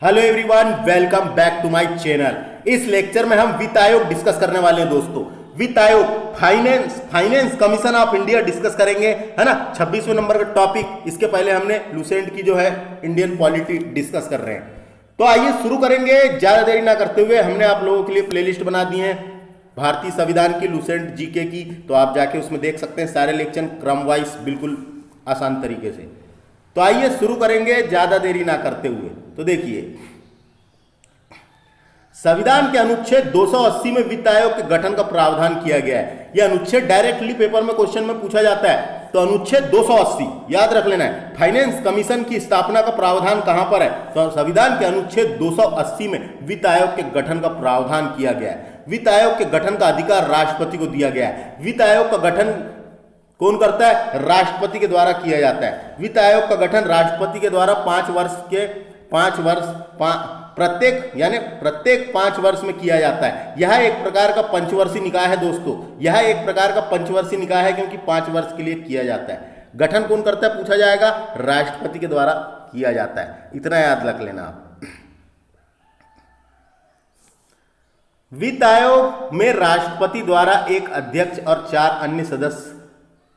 Hello everyone, welcome back to my channel. इस lecture में हम वित्त आयोग डिस्कस करने वाले हैं दोस्तों। वित्त आयोग finance commission of India discuss करेंगे, है ना। 26वें नंबर का टॉपिक। इसके पहले हमने लूसेंट की जो है इंडियन पॉलिटी डिस्कस कर रहे हैं। तो आइए शुरू करेंगे। ज्यादा देरी ना करते हुए हमने आप लोगों के लिए प्लेलिस्ट बना दी है भारतीय संविधान की, लूसेंट जीके की। तो आप जाके उसमें देख सकते हैं सारे लेक्चर क्रम वाइज, बिल्कुल आसान तरीके से। तो आइए शुरू करेंगे ज्यादा देरी ना करते हुए। तो देखिए, संविधान के अनुच्छेद 280 में वित्त आयोग के गठन का प्रावधान किया गया है। यह अनुच्छेद डायरेक्टली पेपर में क्वेश्चन में पूछा जाता है। तो अनुच्छेद 280 याद रख लेना है। फाइनेंस कमीशन की स्थापना का प्रावधान कहां पर है? तो संविधान के अनुच्छेद 280 में वित्त आयोग के गठन का प्रावधान किया गया है। वित्त आयोग के गठन का अधिकार राष्ट्रपति को दिया गया है। वित्त आयोग का गठन कौन करता है? राष्ट्रपति के द्वारा किया जाता है। वित्त आयोग का गठन राष्ट्रपति के द्वारा प्रत्येक 5 वर्ष में किया जाता है। यह एक प्रकार का पंचवर्षीय निकाय है दोस्तों। यह एक प्रकार का पंचवर्षीय निकाय है क्योंकि 5 वर्ष के लिए किया जाता है। गठन कौन करता है पूछा जाएगा? राष्ट्रपति के द्वारा किया जाता है। इतना याद रख लेना आप। वित्त आयोग में राष्ट्रपति द्वारा एक अध्यक्ष और 4 अन्य सदस्य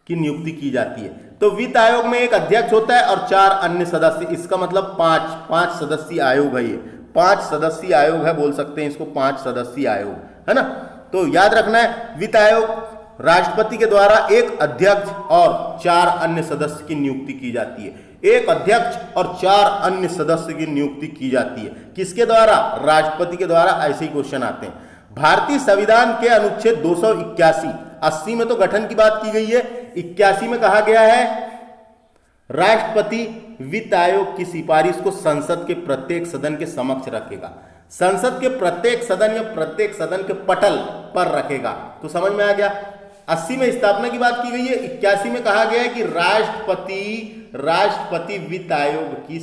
की नियुक्ति की जाती है। तो वित्त आयोग में एक अध्यक्ष होता है और 4 अन्य सदस्य। इसका मतलब 5 सदस्यीय आयोग है। ये 5 सदस्यीय आयोग है, बोल सकते हैं इसको 5 सदस्यीय आयोग, है ना। तो याद रखना है, वित्त आयोग राष्ट्रपति के द्वारा एक अध्यक्ष और 4 अन्य सदस्य की नियुक्ति की जाती है। एक अध्यक्ष और 4 अन्य सदस्य की नियुक्ति की जाती है। किसके द्वारा? राष्ट्रपति के द्वारा। ऐसे ही क्वेश्चन आते हैं। भारतीय संविधान के अनुच्छेद 281, 80 में तो गठन की बात की गई है, 81 में कहा गया है राष्ट्रपति वित्त आयोग की सिफारिश को संसद के प्रत्येक सदन के समक्ष रखेगा। संसद के प्रत्येक सदन या प्रत्येक सदन के पटल पर रखेगा। तो समझ में आ गया। 80 में स्थापना की बात की गई है, 81 में कहा गया है कि राष्ट्रपति वित्त आयोग की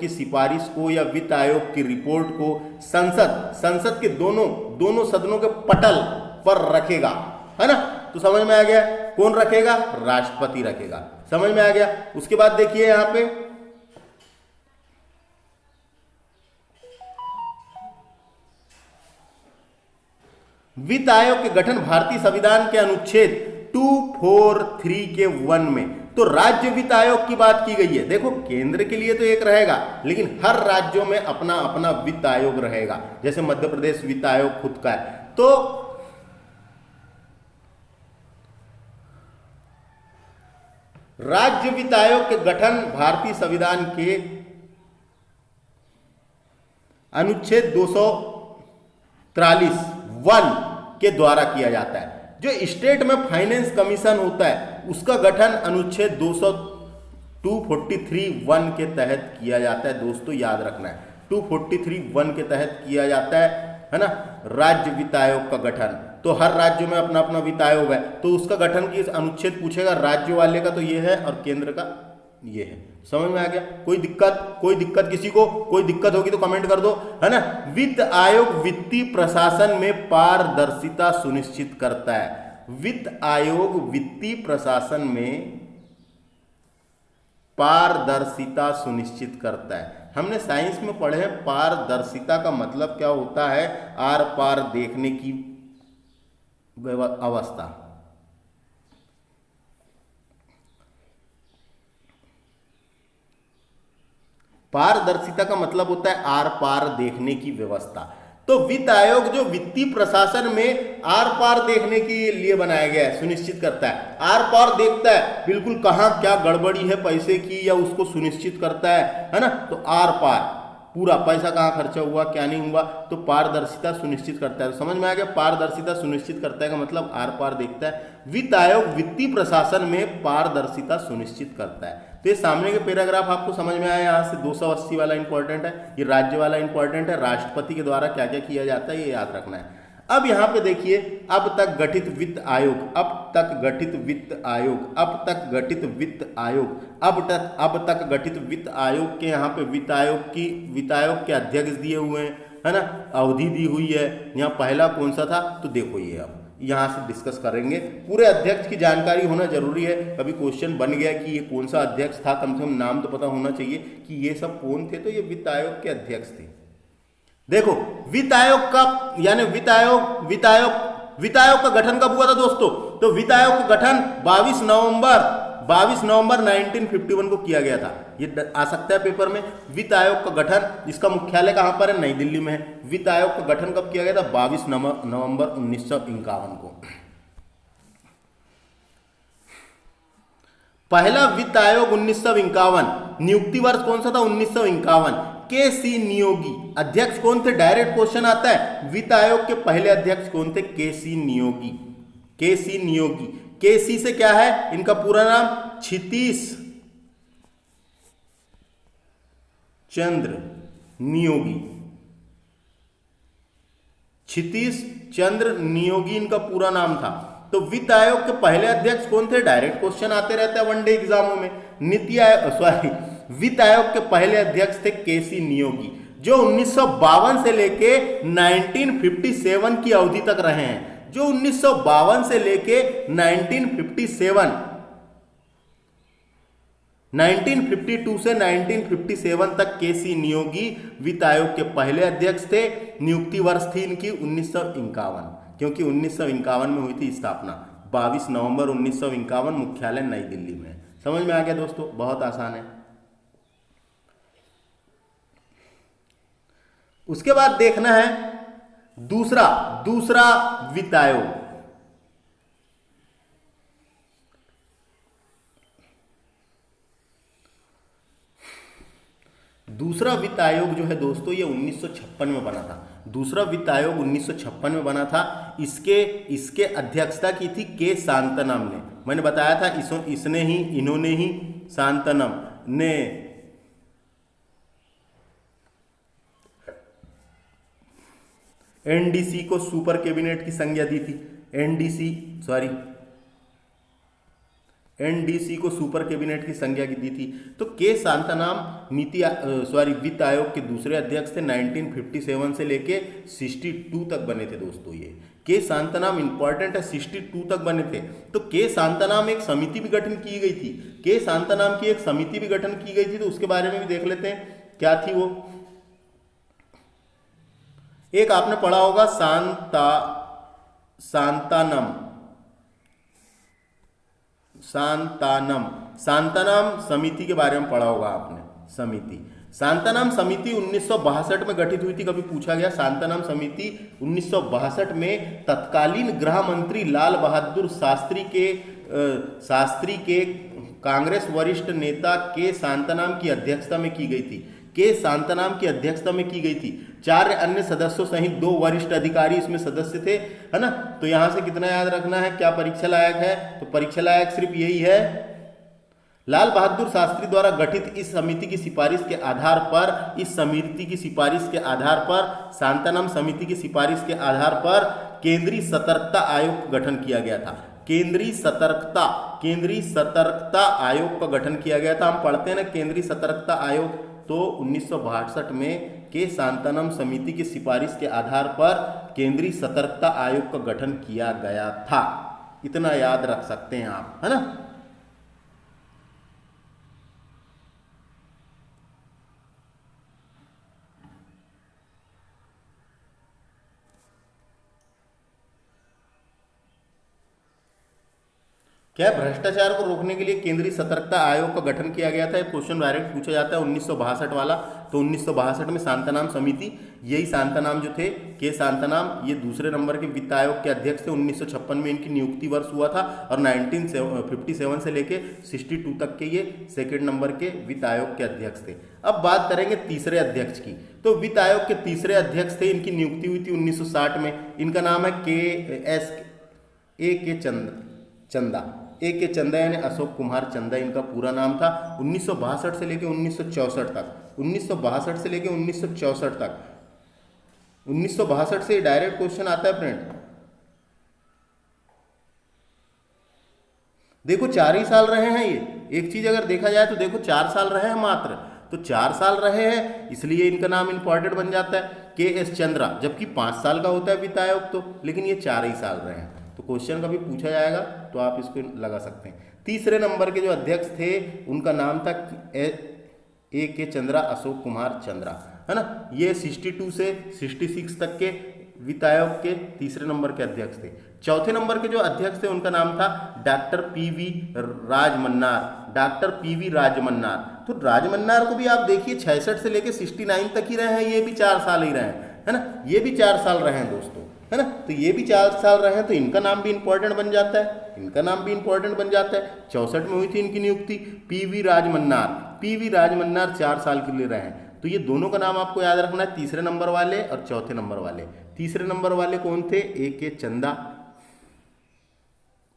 सिफारिश को या वित्त आयोग की रिपोर्ट को संसद के दोनों सदनों के पटल पर रखेगा, है ना। तो समझ में आ गया कौन रखेगा? राष्ट्रपति रखेगा। समझ में आ गया। उसके बाद देखिए यहां पे वित्त आयोग के गठन भारतीय संविधान के अनुच्छेद 243 के 1 में। तो राज्य वित्त आयोग की बात की गई है। देखो, केंद्र के लिए तो एक रहेगा, लेकिन हर राज्यों में अपना अपना वित्त आयोग रहेगा। जैसे मध्य प्रदेश वित्त आयोग खुद का है। तो राज्य वित्त आयोग के गठन भारतीय संविधान के अनुच्छेद 243 1 के द्वारा किया जाता है। जो स्टेट में फाइनेंस कमीशन होता है उसका गठन अनुच्छेद 243 1 के तहत किया जाता है। दोस्तों याद रखना है, 243 1 के तहत किया जाता है ना, राज्य वित्त आयोग का गठन। तो हर राज्य में अपना अपना वित्त आयोग है। तो उसका गठन की अनुच्छेद पूछेगा, राज्य वाले का तो ये है और केंद्र का ये है। समझ में आ गया? कोई दिक्कत किसी को? कोई दिक्कत होगी तो कमेंट कर दो, है ना। वित्त आयोग वित्तीय प्रशासन में पारदर्शिता सुनिश्चित करता है। वित्त आयोग वित्तीय प्रशासन में पारदर्शिता सुनिश्चित करता है। हमने साइंस में पढ़े हैं पारदर्शिता का मतलब क्या होता है? आर पार देखने की अवस्था। पारदर्शिता का मतलब होता है आर पार देखने की व्यवस्था। तो वित्त आयोग जो वित्तीय प्रशासन में आर पार देखने के लिए बनाया गया है, सुनिश्चित करता है। आर पार देखता है बिल्कुल, कहां क्या गड़बड़ी है पैसे की, या उसको सुनिश्चित करता है ना। तो आर पार पूरा पैसा कहाँ खर्चा हुआ, क्या नहीं हुआ, तो पारदर्शिता सुनिश्चित करता है। तो समझ में आ गया, पारदर्शिता सुनिश्चित करता है का मतलब आर पार देखता है। वित्त आयोग वित्तीय प्रशासन में पारदर्शिता सुनिश्चित करता है। तो ये सामने के पैराग्राफ आपको समझ में आया। यहाँ से 280 वाला इंपॉर्टेंट है, ये राज्य वाला इंपॉर्टेंट है। राष्ट्रपति के द्वारा क्या क्या किया जाता है ये याद रखना है। अब यहाँ पे देखिए, अब तक गठित वित्त आयोग के यहाँ पे वित्त आयोग के अध्यक्ष दिए हुए हैं, है ना। अवधि दी हुई है। यहाँ पहला कौन सा था? तो देखो ये अब यहाँ से डिस्कस करेंगे। पूरे अध्यक्ष की जानकारी होना जरूरी है। कभी क्वेश्चन बन गया कि ये कौन सा अध्यक्ष था, कम से कम नाम तो पता होना चाहिए कि ये सब कौन थे। तो ये वित्त आयोग के अध्यक्ष थे। देखो वित्त आयोग का यानी वित्त आयोग का गठन कब हुआ था दोस्तों? तो वित्त आयोग का गठन 22 नवंबर 1951 को किया गया था। ये आ सकता है पेपर में। वित्त आयोग का गठन, जिसका मुख्यालय कहां पर है? नई दिल्ली में है। वित्त आयोग का गठन कब किया गया था? 22 नवंबर 1951 को। पहला वित्त आयोग 1951। नियुक्ति वर्ष कौन सा था? 1951। के.सी. नियोगी अध्यक्ष कौन थे? डायरेक्ट क्वेश्चन आता है। वित्त आयोग के पहले अध्यक्ष कौन थे? K C. Neogy. K C. Neogy. K C. से क्या है इनका पूरा नाम? क्षितिश चंद्र नियोगी। क्षितिश चंद्र नियोगी इनका पूरा नाम था। तो वित्त आयोग के पहले अध्यक्ष कौन थे? डायरेक्ट क्वेश्चन आते रहते हैं वनडे एग्जामों में। वित्त आयोग के पहले अध्यक्ष थे के.सी. नियोगी, जो 1952 से लेके 1957 की अवधि तक रहे हैं। जो 1952 से लेके 1952 से 1957 तक के.सी. नियोगी वित्त आयोग के पहले अध्यक्ष थे। नियुक्ति वर्ष थी इनकी 1951, क्योंकि 1951 में हुई थी स्थापना। 22 नवंबर 1951, मुख्यालय नई दिल्ली में। समझ में आ गया दोस्तों? बहुत आसान है। उसके बाद देखना है दूसरा वित्त आयोग। दूसरा वित्त आयोग जो है दोस्तों, ये 1956 में बना था। दूसरा वित्त आयोग 1956 में बना था। इसके अध्यक्षता की थी के शांतनम ने। मैंने बताया था इन्होंने ही शांतनम ने एनडीसी को सुपर कैबिनेट की संज्ञा दी थी। एनडीसी को सुपर कैबिनेट की संज्ञा दी थी। तो के शांतानाम वित्त आयोग के दूसरे अध्यक्ष थे। 1957 से लेके 62 तक बने थे दोस्तों। ये के शांतानाम इंपॉर्टेंट है, 62 तक बने थे। तो के शांतानाम एक समिति भी गठन की गई थी। के शांतानाम की एक समिति भी गठन की गई थी, तो उसके बारे में भी देख लेते हैं क्या थी वो। एक आपने पढ़ा होगा शांतानाम समिति के बारे में पढ़ा होगा आपने। शांतानाम समिति 1962 में गठित हुई थी। कभी पूछा गया। शांतानाम समिति 1962 में तत्कालीन गृह मंत्री लाल बहादुर शास्त्री के कांग्रेस वरिष्ठ नेता के शांतानाम की अध्यक्षता में की गई थी। के शांतानाम की अध्यक्षता में की गई थी। 4 अन्य सदस्यों सहित 2 वरिष्ठ अधिकारी इसमें सदस्य थे, है ना। तो यहां से कितना याद रखना है, क्या परीक्षा लायक है? तो परीक्षा लायक सिर्फ यही है। लाल बहादुर शास्त्री द्वारा गठित इस समिति की सिफारिश के आधार पर शांतानाम समिति की सिफारिश के आधार पर केंद्रीय सतर्कता आयोग का गठन किया गया था। केंद्रीय सतर्कता आयोग का गठन किया गया था। हम पढ़ते हैं ना केंद्रीय सतर्कता आयोग। तो 1962 में के शांतानाम समिति की सिफारिश के आधार पर केंद्रीय सतर्कता आयोग का गठन किया गया था। इतना याद रख सकते हैं आप, है ना। क्या भ्रष्टाचार को रोकने के लिए केंद्रीय सतर्कता आयोग का गठन किया गया था। क्वेश्चन डायरेक्ट पूछा जाता है 1962 वाला। तो 1962 में शांतानाम समिति, यही शांतानाम जो थे के शांतानाम, ये दूसरे नंबर के वित्त आयोग के अध्यक्ष थे। 1956 में इनकी नियुक्ति वर्ष हुआ था और 1957 से लेके 62 तक के ये सेकेंड नंबर के वित्त आयोग के अध्यक्ष थे। अब बात करेंगे तीसरे अध्यक्ष की। तो वित्त आयोग के तीसरे अध्यक्ष थे, इनकी नियुक्ति हुई थी 1960 में। इनका नाम है ए के चंदा यानी अशोक कुमार चंदा इनका पूरा नाम था। 1962 से लेके 1964 तक 1962 से डायरेक्ट क्वेश्चन आता है फ्रेंड। देखो 4 ही साल रहे हैं ये। एक चीज अगर देखा जाए तो देखो 4 साल रहे हैं मात्र। तो 4 साल रहे हैं इसलिए इनका नाम इंपॉर्टेंट बन जाता है के एस चंद्रा। जबकि 5 साल का होता है वित्त आयोग तो, लेकिन ये 4 ही साल रहे हैं। तो क्वेश्चन कभी पूछा जाएगा तो आप इसको लगा सकते हैं। तीसरे नंबर के जो अध्यक्ष थे उनका नाम था ए के चंद्रा, अशोक कुमार चंद्रा, है ना। ये 62 से 66 तक के वित्त आयोग के तीसरे नंबर के अध्यक्ष थे। चौथे नंबर के जो अध्यक्ष थे उनका नाम था doctor PV Rajamannar, doctor PV Rajamannar. तो राजमन्नार को भी आप देखिए 66 से लेके 69 तक ही रहे हैं, ये भी 4 साल ही रहे हैं, है ना। ये भी 4 साल रहे हैं दोस्तों, है ना। तो ये भी 4 साल रहे हैं, तो इनका नाम भी इंपॉर्टेंट बन जाता है, इनका नाम भी इंपॉर्टेंट बन जाता है। 64 में हुई थी इनकी नियुक्ति। पीवी राजमन्नार, पीवी राजमन्नार 4 साल के लिए रहे हैं। तो ये दोनों का नाम आपको याद रखना है, तीसरे नंबर वाले और चौथे नंबर वाले। तीसरे नंबर वाले कौन थे? ए के चंदा।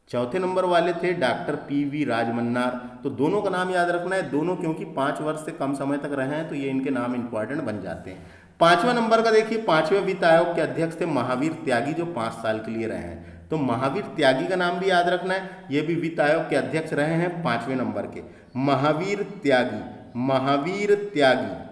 चौथे नंबर वाले थे डॉक्टर पीवी राजमन्नार। तो दोनों का नाम याद रखना है, दोनों क्योंकि 5 वर्ष से कम समय तक रहे हैं, तो ये इनके नाम इंपॉर्टेंट बन जाते हैं। 5वें नंबर का देखिए, 5वें वित्त आयोग के अध्यक्ष थे महावीर त्यागी, जो 5 साल के लिए रहे हैं। तो महावीर त्यागी का नाम भी याद रखना है, ये भी वित्त आयोग के अध्यक्ष रहे हैं 5वें नंबर के। महावीर त्यागी, महावीर त्यागी।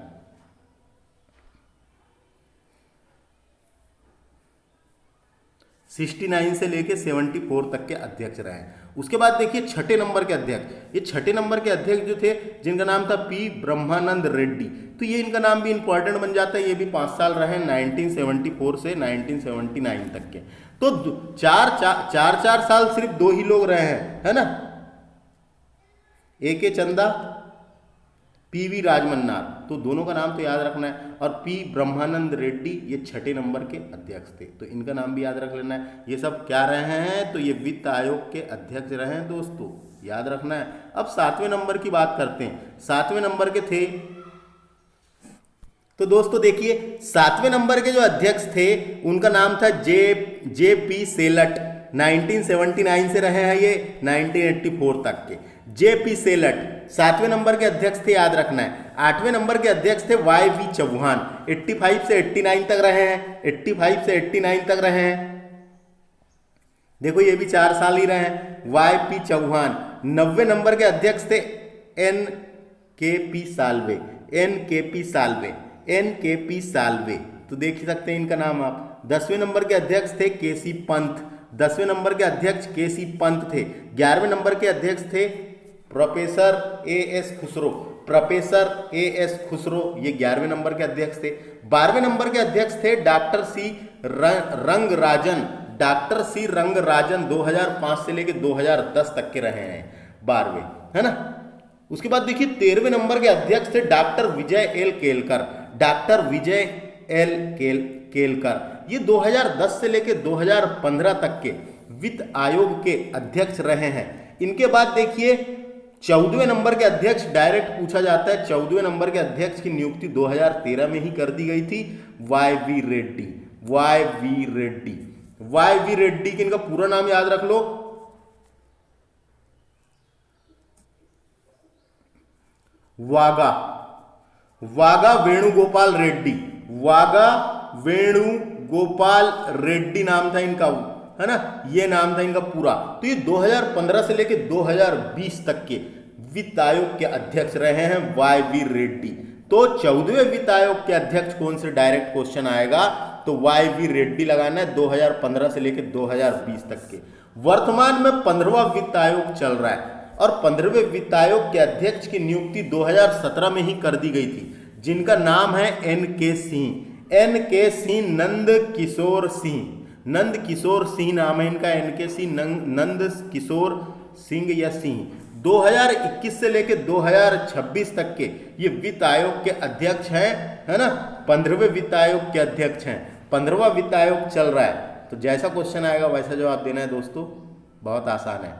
से 69 से लेके 74 तक के अध्यक्ष रहे हैं। उसके बाद देखिए छठे नंबर के अध्यक्ष, ये छठे नंबर के अध्यक्ष जो थे जिनका नाम था पी ब्रह्मानंद रेड्डी। तो ये इनका नाम भी इंपॉर्टेंट बन जाता है, ये भी 5 साल रहे 1974 से 1979 तक के। तो 4 साल सिर्फ 2 ही लोग रहे हैं, है ना, ए के चंदा, पीवी राजमन्नार। तो दोनों का नाम तो याद रखना है। और पी ब्रह्मानंद रेड्डी ये छठे नंबर के अध्यक्ष थे, तो इनका नाम भी याद रख लेना है। ये सब क्या रहे हैं? तो ये वित्त आयोग के अध्यक्ष रहे हैं दोस्तों, याद रखना है। अब 7वें नंबर की बात करते हैं। 7वें नंबर के थे, तो दोस्तों देखिए 7वें नंबर के जो अध्यक्ष थे उनका नाम था जे पी सेलट। 1979 से रहे हैं ये 1984 तक के। जे पी सेलट 7वें नंबर के अध्यक्ष थे, याद रखना है। 8वें नंबर के अध्यक्ष थे वाई वी चौहान, 85 से 89 तक रहे हैं, 85 से 89 तक रहे हैं। देखो ये भी 4 साल ही रहे हैं, वाई पी चौहान। 90वें नंबर के अध्यक्ष थे एन के पी साल्वे, एन के पी साल्वे, एन के पी साल्वे। तो देख सकते हैं इनका नाम आप। 10वें नंबर के अध्यक्ष थे के सी पंत, 10वें नंबर के अध्यक्ष के सी पंत थे। 11वें नंबर के अध्यक्ष थे professor A S Khusro, professor A S Khusro, ये 11वें नंबर के अध्यक्ष थे। 12वें नंबर के अध्यक्ष थे doctor C Rangarajan, doctor C Rangarajan 2005 से लेकर 2010 तक के रहे हैं 12वें, है ना। उसके बाद देखिए 13वें नंबर के अध्यक्ष थे डॉक्टर विजय एल केलकर, डॉक्टर विजय एल केलकर। ये 2010 से लेकर 2015 तक के वित्त आयोग के अध्यक्ष रहे हैं। इनके बाद देखिए 14वें नंबर के अध्यक्ष डायरेक्ट पूछा जाता है। 14वें नंबर के अध्यक्ष की नियुक्ति 2013 में ही कर दी गई थी, Y V Reddy, Y V Reddy, Y V Reddy. कि इनका पूरा नाम याद रख लो, वागा, वागा वेणुगोपाल रेड्डी, वागा वेणुगोपाल रेड्डी नाम था इनका, है ना, ये नाम था इनका पूरा। तो ये 2015 से लेकर 2020 तक के वित्त आयोग के अध्यक्ष रहे हैं वाई वी रेड्डी। तो 14वें वित्त आयोग के अध्यक्ष कौन से, डायरेक्ट क्वेश्चन आएगा तो वाई वी रेड्डी लगाना है 2015 से लेकर 2020 तक के। वर्तमान में 15वां वित्त आयोग चल रहा है और 15वें वित्त आयोग के अध्यक्ष की नियुक्ति 2017 में ही कर दी गई थी, जिनका नाम है एन के सिंह, एन के सिंह, नंद किशोर सिंह, नंद किशोर सिंह नाम है इनका, एन के सिंह, नंद किशोर सिंह या सिंह। 2021 से लेकर 2026 तक के ये वित्त आयोग के अध्यक्ष हैं, है ना, 15वें वित्त आयोग के अध्यक्ष हैं। 15वां वित्त आयोग चल रहा है, तो जैसा क्वेश्चन आएगा वैसा जवाब देना है दोस्तों, बहुत आसान है।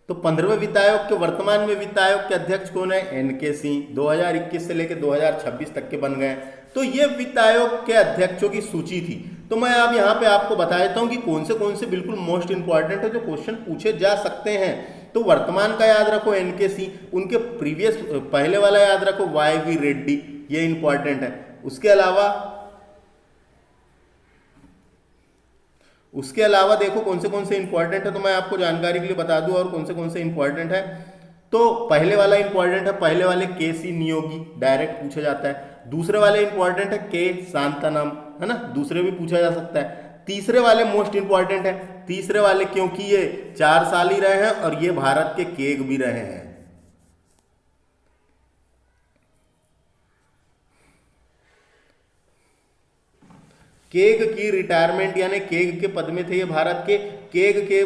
तो 15वें वित्त आयोग के वर्तमान में वित्त आयोग के अध्यक्ष कौन है? एन के सिंह। 2021 से लेकर 2026 तक के बन गए। तो ये वित्त आयोग के अध्यक्षों की सूची थी। तो मैं अब यहाँ पे आपको बता देता हूँ कि कौन से बिल्कुल मोस्ट इंपॉर्टेंट है जो क्वेश्चन पूछे जा सकते हैं। तो वर्तमान का याद रखो एन के सिंह, उनके प्रीवियस पहले वाला याद रखो वाई वी रेड्डी, ये इंपॉर्टेंट है। उसके अलावा देखो कौन से इंपॉर्टेंट है, तो मैं आपको जानकारी के लिए बता दूं और कौन से इंपॉर्टेंट है। तो पहले वाला इंपॉर्टेंट है, पहले वाले के सी नियोगी, डायरेक्ट पूछा जाता है। दूसरे वाले इंपॉर्टेंट है के शांतनम, है ना, दूसरे भी पूछा जा सकता है। तीसरे वाले मोस्ट इंपॉर्टेंट है, तीसरे वाले क्योंकि ये 4 साल ही रहे हैं और ये भारत के केग भी रहे हैं। केग की रिटायरमेंट यानी केग के पद में थे ये भारत के, केग के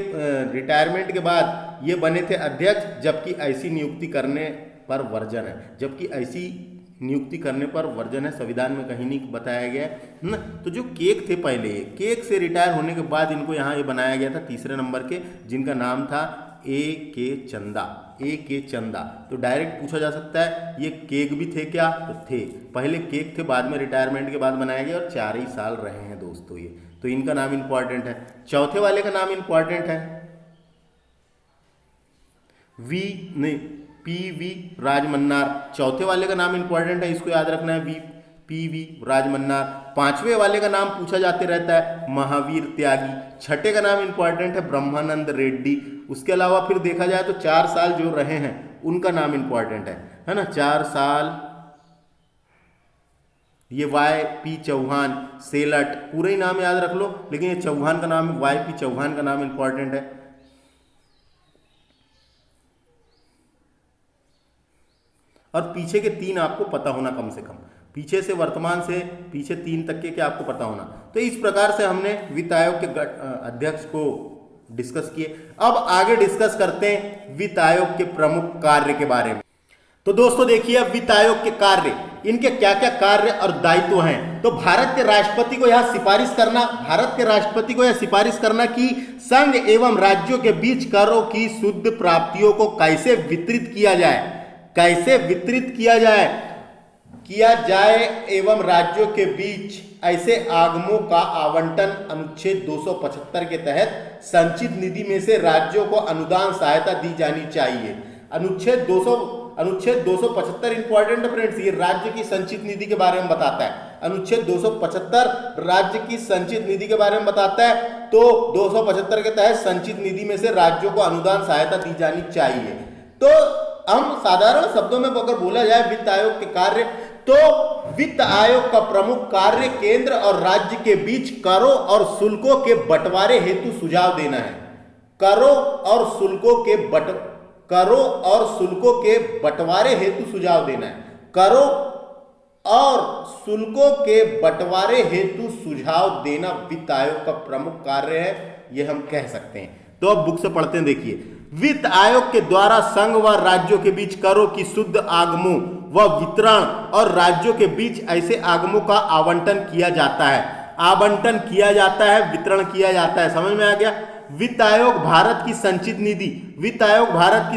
रिटायरमेंट के बाद ये बने थे अध्यक्ष, जबकि ऐसी नियुक्ति करने पर वर्जन है, जबकि ऐसी नियुक्ति करने पर वर्जन है, संविधान में कहीं नहीं बताया गया है ना। तो जो केग थे पहले, केग से रिटायर होने के बाद इनको यहाँ ये बनाया गया था तीसरे नंबर के, जिनका नाम था ए के चंदा, ए के चंदा। तो डायरेक्ट पूछा जा सकता है ये केग भी थे क्या, तो थे, पहले केग थे, बाद में रिटायरमेंट के बाद बनाया गया और 4 ही साल रहे हैं दोस्तों ये, तो इनका नाम इंपॉर्टेंट है। चौथे वाले का नाम इंपॉर्टेंट है वी नहीं पी.वी. राजमन्नार, चौथे वाले का नाम इंपॉर्टेंट है, इसको याद रखना है पी.वी. राजमन्नार। पांचवे वाले का नाम पूछा जाते रहता है महावीर त्यागी। छठे का नाम इंपॉर्टेंट है ब्रह्मानंद रेड्डी। उसके अलावा फिर देखा जाए तो 4 साल जो रहे हैं उनका नाम इंपॉर्टेंट है ना, 4 साल ये वाई.पी. चौहान, सेलट, पूरे ही नाम याद रख लो, लेकिन ये चौहान का नाम, वाई.पी. चौहान का नाम इंपॉर्टेंट है। और पीछे के 3 आपको पता होना कम से कम, पीछे से वर्तमान से पीछे 3 तक के आपको पता होना। तो इस प्रकार से हमने वित्त आयोग के अध्यक्ष को डिस्कस किए। अब आगे डिस्कस करते हैं वित्त आयोग के प्रमुख कार्य के बारे में। तो दोस्तों देखिए वित्त आयोग के कार्य, इनके क्या क्या कार्य और दायित्व हैं। तो भारत के राष्ट्रपति को यह सिफारिश करना, भारत के राष्ट्रपति को यह सिफारिश करना कि संघ एवं राज्यों के बीच करों की शुद्ध प्राप्तियों को कैसे वितरित किया जाए, कैसे वितरित किया जाए एवं राज्यों के बीच ऐसे आगमों का आवंटन अनुच्छेद 275 के तहत संचित निधि में से राज्यों को अनुदान सहायता दी जानी चाहिए। अनुच्छेद 275 इंपॉर्टेंट है फ्रेंड्स, ये राज्य की संचित निधि के बारे में बताता है। अनुच्छेद 275 राज्य की संचित निधि के बारे में बताता है। तो 275 के तहत संचित निधि में से राज्यों को अनुदान सहायता दी जानी चाहिए। तो हम साधारण शब्दों में अगर बोला जाए वित्त आयोग के कार्य, तो वित्त आयोग का प्रमुख कार्य केंद्र और राज्य के बीच करों और शुल्कों के बंटवारे हेतु सुझाव देना है। करों और शुल्कों के बंटवारे हेतु सुझाव देना है। करों और शुल्कों के बंटवारे हेतु सुझाव देना वित्त आयोग का प्रमुख कार्य है, यह हम कह सकते हैं। तो अब बुक से पढ़ते हैं, देखिए वित्त आयोग के द्वारा संघ व राज्यों के बीच करों की शुद्ध आगमों व वितरण और राज्यों के बीच ऐसे आगमों का आवंटन किया जाता है, वितरण किया जाता है। समझ में आ गया। वित्त आयोग भारत की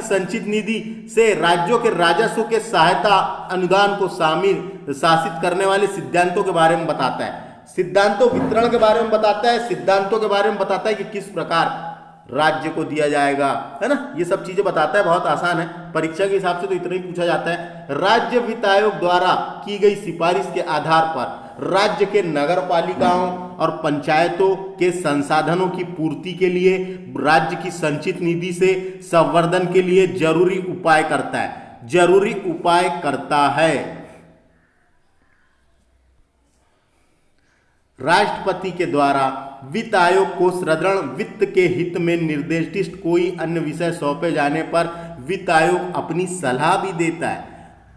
संचित निधि से राज्यों के राजस्व के सहायता अनुदान को शासित करने वाले सिद्धांतों के बारे में बताता है। सिद्धांतों वितरण के बारे में बताता है, सिद्धांतों के बारे में बताता है कि किस प्रकार राज्य को दिया जाएगा, है ना, ये सब चीजें बताता है। बहुत आसान है, परीक्षा के हिसाब से तो इतना ही पूछा जाता है। राज्य वित्त आयोग द्वारा की गई सिफारिश के आधार पर राज्य के नगर पालिकाओं और पंचायतों के संसाधनों की पूर्ति के लिए राज्य की संचित निधि से संवर्धन के लिए जरूरी उपाय करता है। राष्ट्रपति के द्वारा वित्त आयोग को सुदृढ़ वित्त के हित में निर्दिष्ट कोई अन्य विषय सौंपे जाने पर वित्त आयोग अपनी सलाह भी देता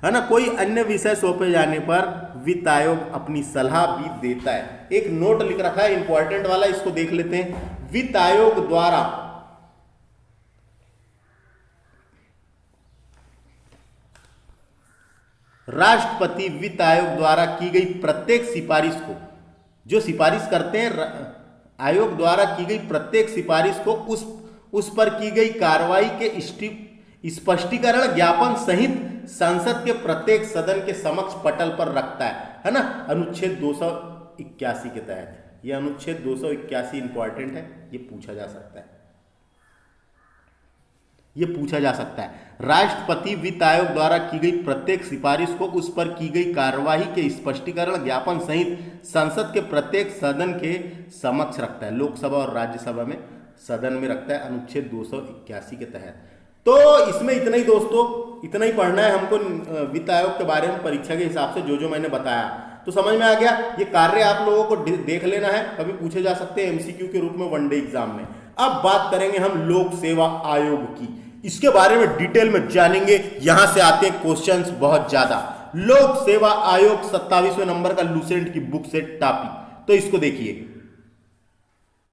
है ना। कोई अन्य विषय सौंपे जाने पर वित्त आयोग अपनी सलाह भी देता है। एक नोट लिख रखा है इंपॉर्टेंट वाला, इसको देख लेते हैं। वित्त आयोग द्वारा राष्ट्रपति वित्त आयोग द्वारा की गई प्रत्येक सिफारिश को, जो सिफारिश करते हैं आयोग द्वारा की गई प्रत्येक सिफारिश को उस पर की गई कार्रवाई के स्पष्टीकरण ज्ञापन सहित संसद के प्रत्येक सदन के समक्ष पटल पर रखता है ना। अनुच्छेद 281 के तहत, यह अनुच्छेद 281 इंपॉर्टेंट है, ये पूछा जा सकता है। राष्ट्रपति वित्त आयोग द्वारा की गई प्रत्येक सिफारिश को उस पर की गई कार्यवाही के स्पष्टीकरण ज्ञापन सहित संसद के प्रत्येक सदन के समक्ष रखता है। लोकसभा और राज्यसभा में सदन में रखता है अनुच्छेद 281 के तहत। तो इसमें इतना ही दोस्तों, इतना ही पढ़ना है हमको वित्त आयोग के बारे में परीक्षा के हिसाब से जो जो मैंने बताया। तो समझ में आ गया। ये कार्य आप लोगों को देख लेना है, कभी पूछे जा सकते हैं एमसीक्यू के रूप में वनडे एग्जाम में। अब बात करेंगे हम लोक सेवा आयोग की, इसके बारे में डिटेल में जानेंगे। यहां से आते हैं क्वेश्चंस बहुत ज्यादा। लोक सेवा आयोग 27वें नंबर का लूसेंट की बुक से टॉपिक। तो इसको देखिए,